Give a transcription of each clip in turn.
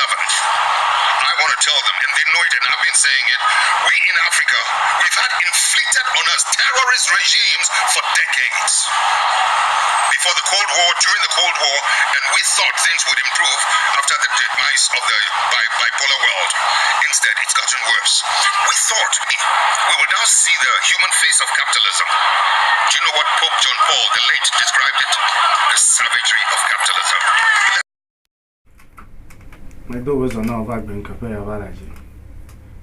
11th. I want to tell them, and they know it, and I've been saying it, we in Africa, we've had inflicted on us terrorist regimes for decades. Before the Cold War, during the Cold War, and we thought things would improve after the demise of the bipolar world. Instead, it's gotten worse. We thought we would now see the human face of capitalism. Do you know what Pope John Paul the late described it? The savagery of capitalism. My door was on our background cafe of allergy.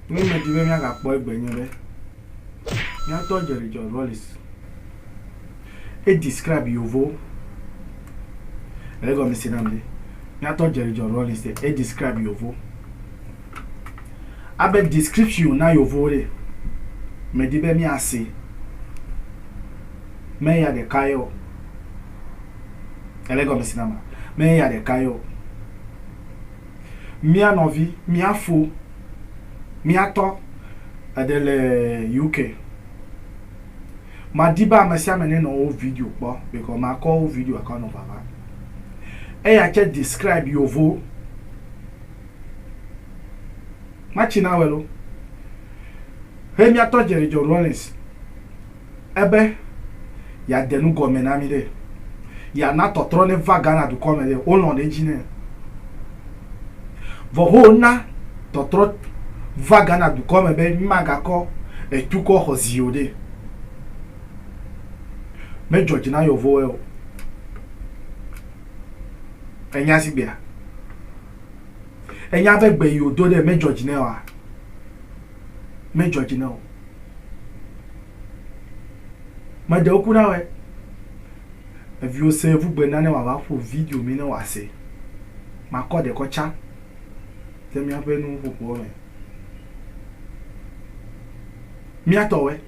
We made the young boy Benny. You told Jerry John Wallace. It describe Yovo. I go missing Amdi. You told Jerry John Wallace. It describe Yovo. I bet description now Yovo. Me dibe mi ase. Me ya de kayo. I go missing Ama. Me ya de kayo. Mia novi, mia fo, mia to adele UK. Ma diba masia mene no video po because ma call video account of baba. E ya che describe Yovo. Ma china welo. He mia to Jerry John Rollins. Ebe ya denu gomena mi de. Ya na to trone vagana du come de o no de jine. Vohona totro vagana du comme be magako e tuko hoziode me Georgina yo voel enya sibia enya be gbe yo do de me Georgina wa me Georgina o ma de okuna we if you say vous benane wa ba fo video mi na wa se ma ko de ko cha temi ape nu popo me mi atowe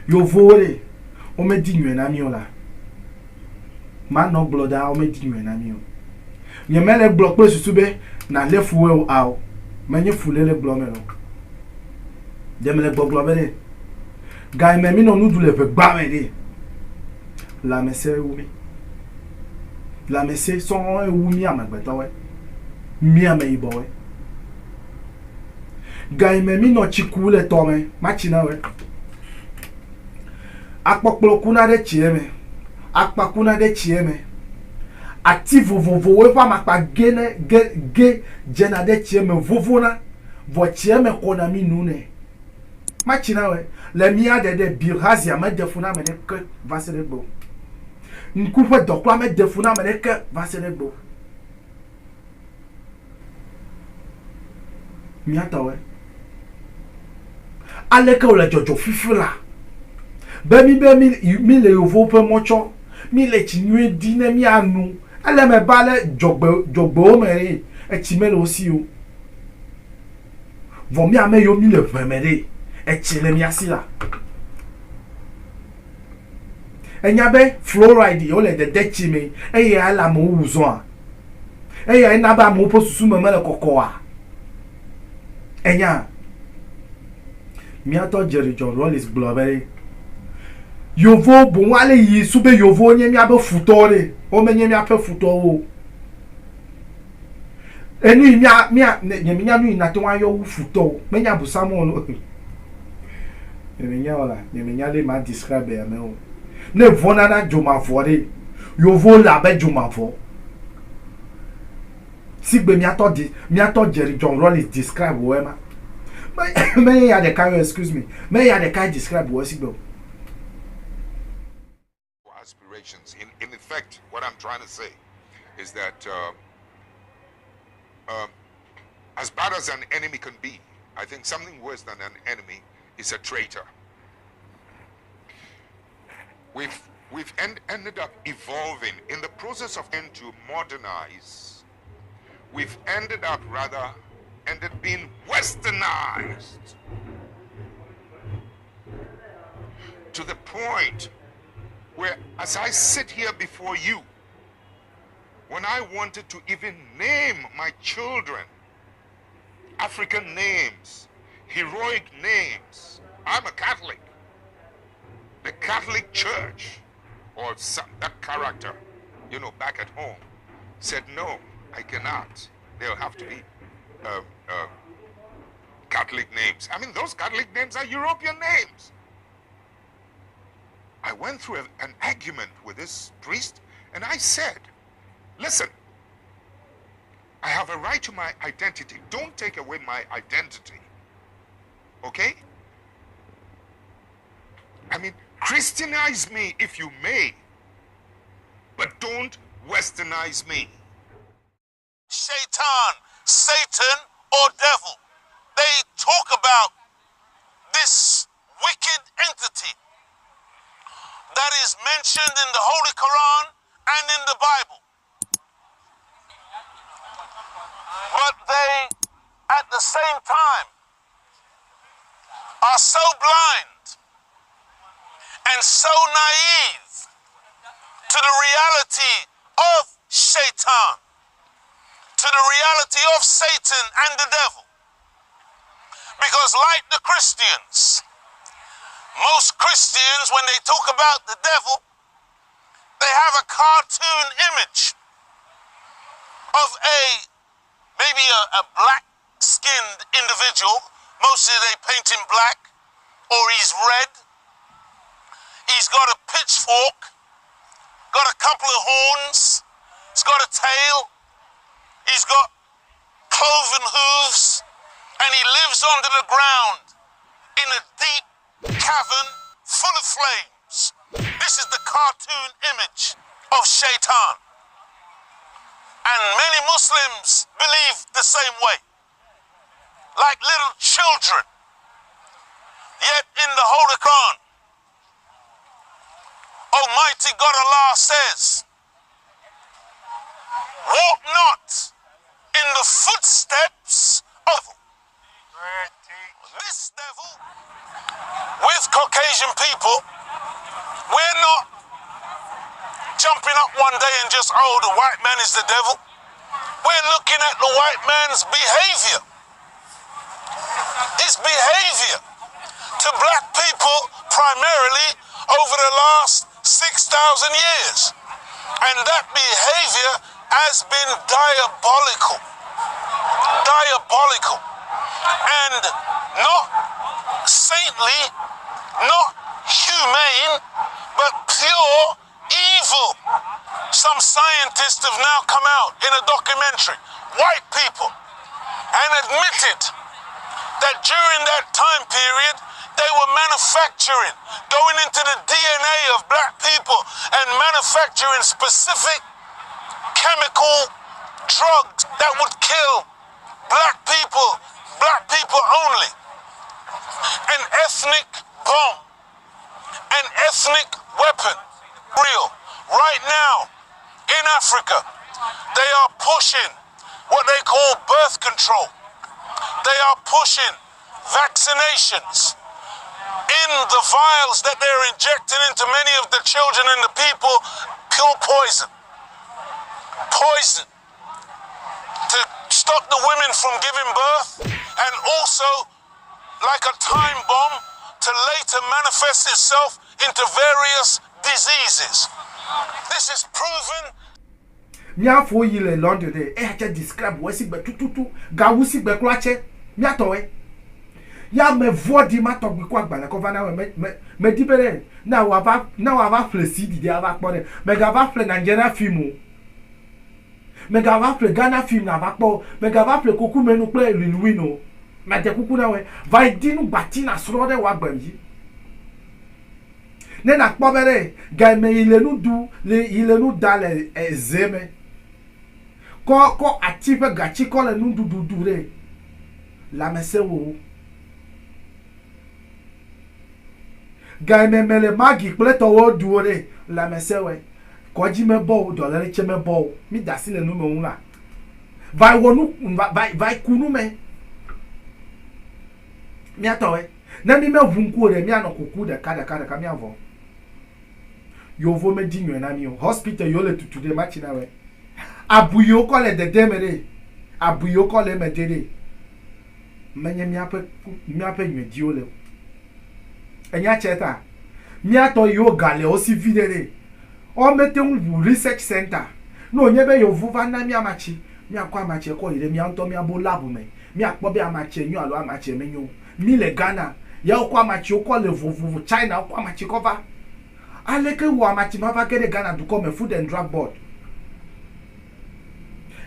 yo vole o me di nwe na mi ola ma no bloda o me di nwe na mi o ye mele block pe susube na lefu we aw menye fulele block me no de mele block be de guy me mi no nu dule fe gba me de la messe wu mi la messe son wu mi amagbeta we mi ame ibowe gai me mi no chikule tome machina we akpokpolo kuna de chieme akpa kuna de chieme ati vovovo we pa makpa ge jena de chieme vovona vo chieme kona mi nune machina we le mi ade de birhazia me defuna me de ke vasere gbo nkupe dokwa me defuna me de ke vasere gbo miatawe aleka ola jojo fifula be mi le yovo pe mocho mi le chinwe dine mi anu ale me bale jogbo mere e chimele osi o vo mi ame yo mi le vemere e chile mi asila enya be fluoride yo le de chime e ya ala mo uzo a e ya na ba mo posusu memele kokoa enya miato Jerry John Rollins globere yovo bo wale yi sube yovo nye mi abe futore o menye mi ape futowo enu mi nya nu na to wan yo futowo menya bu samuel menya ola menya le ma describe ya me o ne vona na joma fore yovo la be joma fo sigbe miato Jerry John Rollins describe wema may ya the carry excuse me may ya the carry describe what sigbe aspirations in effect what I'm trying to say is that as bad as an enemy can be, I think something worse than an enemy is a traitor. We've ended up evolving in the process of trying to modernize. We've ended up being westernized to the point where, as I sit here before you, when I wanted to even name my children African names, heroic names, I'm a Catholic. The Catholic Church, or that character, back at home, said, no, I cannot. they'll have to be Catholic names. I mean, those Catholic names are European names. I went through an argument with this priest, and I said, listen, I have a right to my identity. Don't take away my identity. Okay? I mean, Christianize me if you may, but don't Westernize me. Shaitan, Satan, or devil. They talk about this wicked entity that is mentioned in the Holy Quran and in the Bible. But they, at the same time, are so blind and so naive to the reality of Shaitan, to the reality of Satan and the devil. Because like the Christians, most Christians, when they talk about the devil, they have a cartoon image of maybe a black-skinned individual. Mostly they paint him black, or he's red. He's got a pitchfork, got a couple of horns, he's got a tail, he's got cloven hooves, and he lives under the ground in a deep cavern full of flames. This is the cartoon image of Shaitan. And many Muslims believe the same way, like little children. Yet in the Holy Quran, Almighty God Allah says, walk not in the footsteps of this devil. With Caucasian people, we're not jumping up one day and just, oh, the white man is the devil. We're looking at the white man's behavior. His behavior to black people primarily over the last 6,000 years. And that behavior has been diabolical. Diabolical. And not saintly, not humane, but pure evil. Some scientists have now come out in a documentary, white people, and admitted that during that time period, they were manufacturing, going into the DNA of black people and manufacturing specific chemical drugs that would kill black people only. An ethnic bomb, an ethnic weapon, real. Right now, in Africa, they are pushing what they call birth control. They are pushing vaccinations in the vials that they're injecting into many of the children and the people, pure poison. Poison to stop the women from giving birth, and also like a time bomb to later manifest itself into various diseases. This is proven. Mia for yile London de just describe wesi be tututu gawusi be kloache mia towe ya me vodi ma togbi kwa gba na cover na me dibere na wa va flesi di ava pore me ga va fle Nigeria film me ga va fle Ghana film na va po me ga va fle koku menu play Lilwino ma de kuku na we va dinu gbati na soro de wa gbamji ne na kpobere ga me ilenu du le ilenu dale ezeme ko ative gachi ko le nu dudu re la mese wo ga me mele magi pleto wo duore la mese we ko ji me bo dollar che me bo mi dasi le nu me unla vai wonu vai kunu me mi atowe na mi me vunku re mi anokuku de kada mi avo yo vo me dinyo na mi hospital yo le tutude ma china we abuyo ko le de demere abuyo ko le medere menye mi ape nwedi ole enya cheta mi ato yo gale o si videre o mete un research center no onye be yo vuva na mi amachi mi akwa amache ko ire mi anto mi abo lab me mi akpo be amache nyu alo amache me nyu mi le Ghana ya kwa amache ko le vovo China kwa amache cover aleke wo amache ma va get Ghana to come food and drug board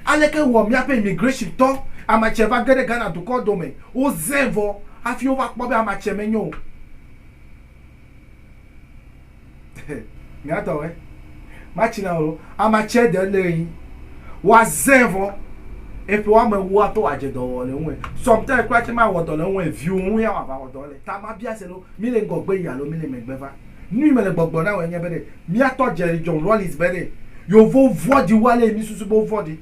aleke wo mi ape immigration to amache va get Ghana to call do me o zevo afi o va kpo be amache me nyu mi ato we machina o amache de leyin wa zevo epe wa me wo ato ajedo le won sometimes kwa ma wo do le won view won ya wa ba wo do le ta ma bia se lo mi le ngogbe ya lo mi le megbefa ni me le gbogbo na we yen bede mi ato Jerry John Rollins bede yo vo vodi wale mi susu bo vodi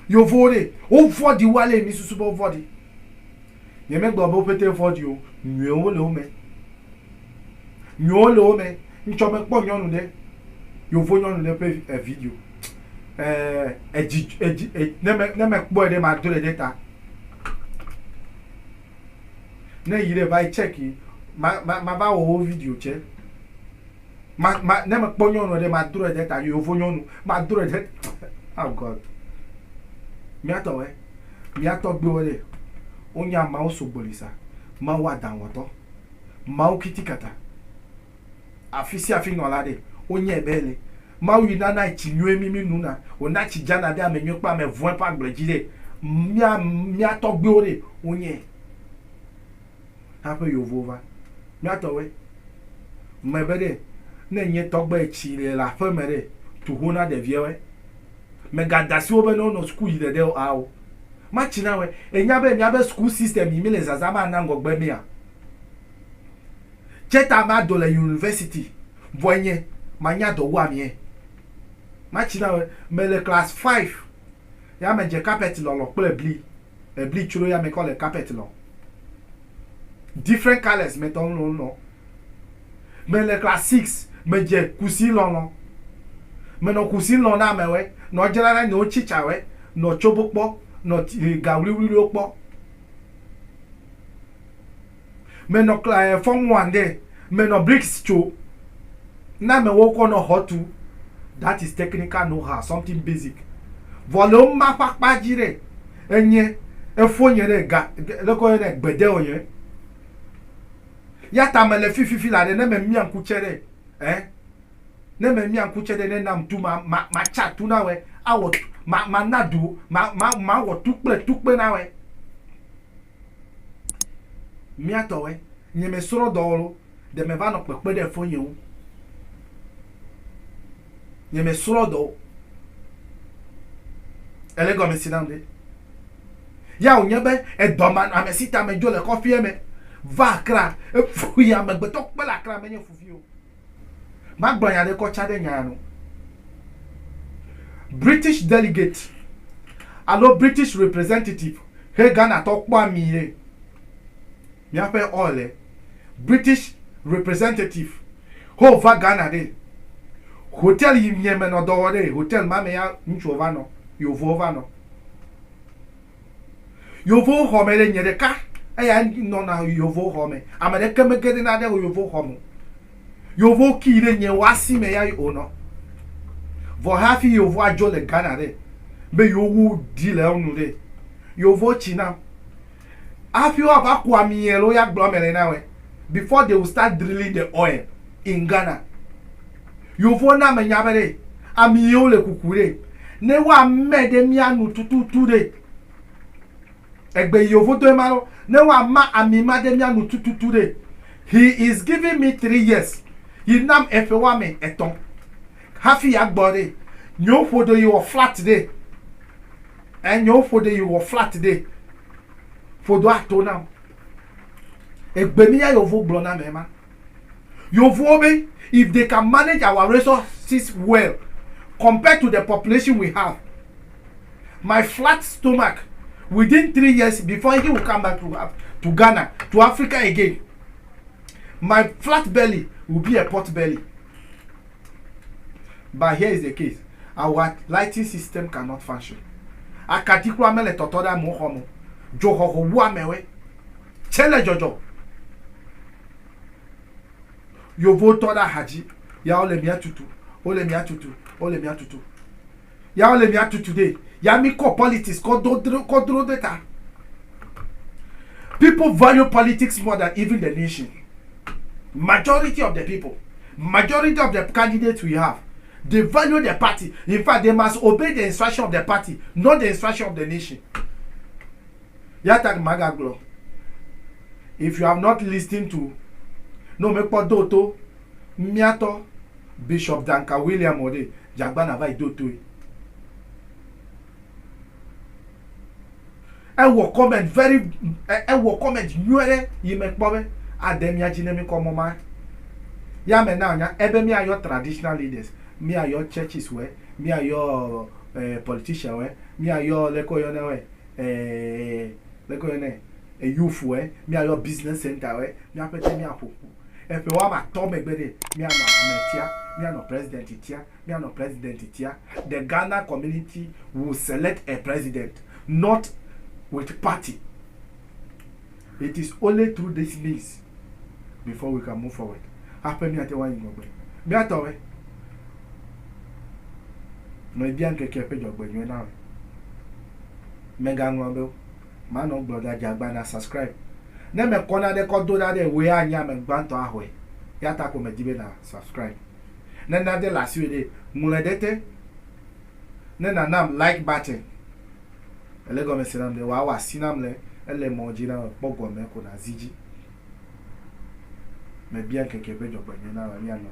yo vode o vodi wale mi susu bo vodi ye me gbogbo pete vodi o nwe o le o me nyo le o me ncho me po nyonu de yo vo nyonu le pe video ne me kpo de ma do le data ne yire vai check ma ba wo video che ma ne me kpo nyonu de ma do le data yo vo nyonu ma do le data oh god mi ato gbe wole onya ma o so gbolisa ma wa dan woto ma o kitikata afisi afi no lade onye ebele ma wi na na chi nyu emi mi nuna o na chi jana de amenyo pa me voin pa gbejire mi ato gbe ore onye hapo yo vova mi ato we me bede na nye to gbe chi le la fe mere tu hona de viewe me gadasi obe no school ide de awo ma chi na we enya be school system yi mi le zazama na ngogbe mi a cheta ma do la university voye manya do wa mi ma chi na we me le class 5 ya me je carpet lo pe bli churo ya me call le carpet lo different colors me ton lo no me le class 6 me je kusi lo me no kusi lo na me we no jera na no chicha we no chobokpo no gawriwiri okpo me no form 1 day me no bricks cho na me wo ko no hotu that is technical know-how something basic volume ma papa jire enye efonye re ga leko re gbede oye ya ta me le fififi la de na me mi anku chere ne me mi anku chere ne nam tu ma chat tu na we awo ma nadu ma wo tukpe na we mi ato we nye me soro dolo de me va no pepe de fonye wu nye me soro do ele go me sidande ya onye be e do man amesita me jo le coffee me va kra e fu ya me gbeto pe la kra me nye fufi o ma gban ya de ko cha de nya no British delegate allo British representative he Ghana to pa mi re mi ape ole British representative ho va Ghana de hotel yi nyeme no do de hotel ma me ya nchova no yo vo ho me le nyere ka ya no na yo vo ho me amade keme gede na de yo vo ho mo yo vo ki re nye wasi me ya o no vo hafi yo vo ajo le Ghana de be yo wu di le onu de yo vo china afi wa ba kwa mi yelo ya gbo me le na we before they will start drilling the oil in Ghana yo vo na me nya bere ami yo le kukure ne wa mede mi anu tutu de egbe yo vo to ma ne wa ma ami ma de mi anu tutu de he is giving me 3 years he nam efe wa me eton hafi ya gbore nyo fodo you flat de and nyo fodo you flat de fodo ato now egbe mi ya yo vo gbo na me ma yo vo me if they can manage our resources well compared to the population we have my flat stomach within 3 years before he will come back to Ghana to Africa again my flat belly will be a pot belly. But here is the case. Our lighting system cannot function. Akatikwa mele totoda mo homo. Joho ho wa mewe. Chele jojo. Yo vo toda haji. Ya ole mia tutu. Ole mi atutu. Ya ole mi atutu today. Ya mi ko politics ko dro data. People value politics more than even the nation. Majority of the people, majority of the candidates we have, they value the party. In fact, they must obey the instruction of the party, not the instruction of the nation. Yatak Magaglo. If you have not listened to no mepo doto miato Bishop Danka William Ode Jagbana vai doto. I will comment I will comment nyere yimekpobe ademia jinemi komoma. Ya me now nya ebe me are your traditional leaders, me are your churches we, me are your politician we, me are your lekoyone we, lekoyone a youth we, me are your business center we, me apete me apoku. If you want to me better, me are no president tia, me are no president tia. The Ghana community will select a president, not with party. It is only through this means before we can move forward. Happen me at one go. Me at all. No bien que kepe jogbe you now. Mega ngombe. Man of brother Jagbana subscribe. Ne me kona de ko do da de we anya me gbanto ahwe. Ya ta ko me dibe na subscribe. Ne na de last we de muledete. Ne na nam like button. Ele go me sinam de wa sinam le ele mojina pogo me ko na ziji. Me bien que kepe jogbe you now, me ano.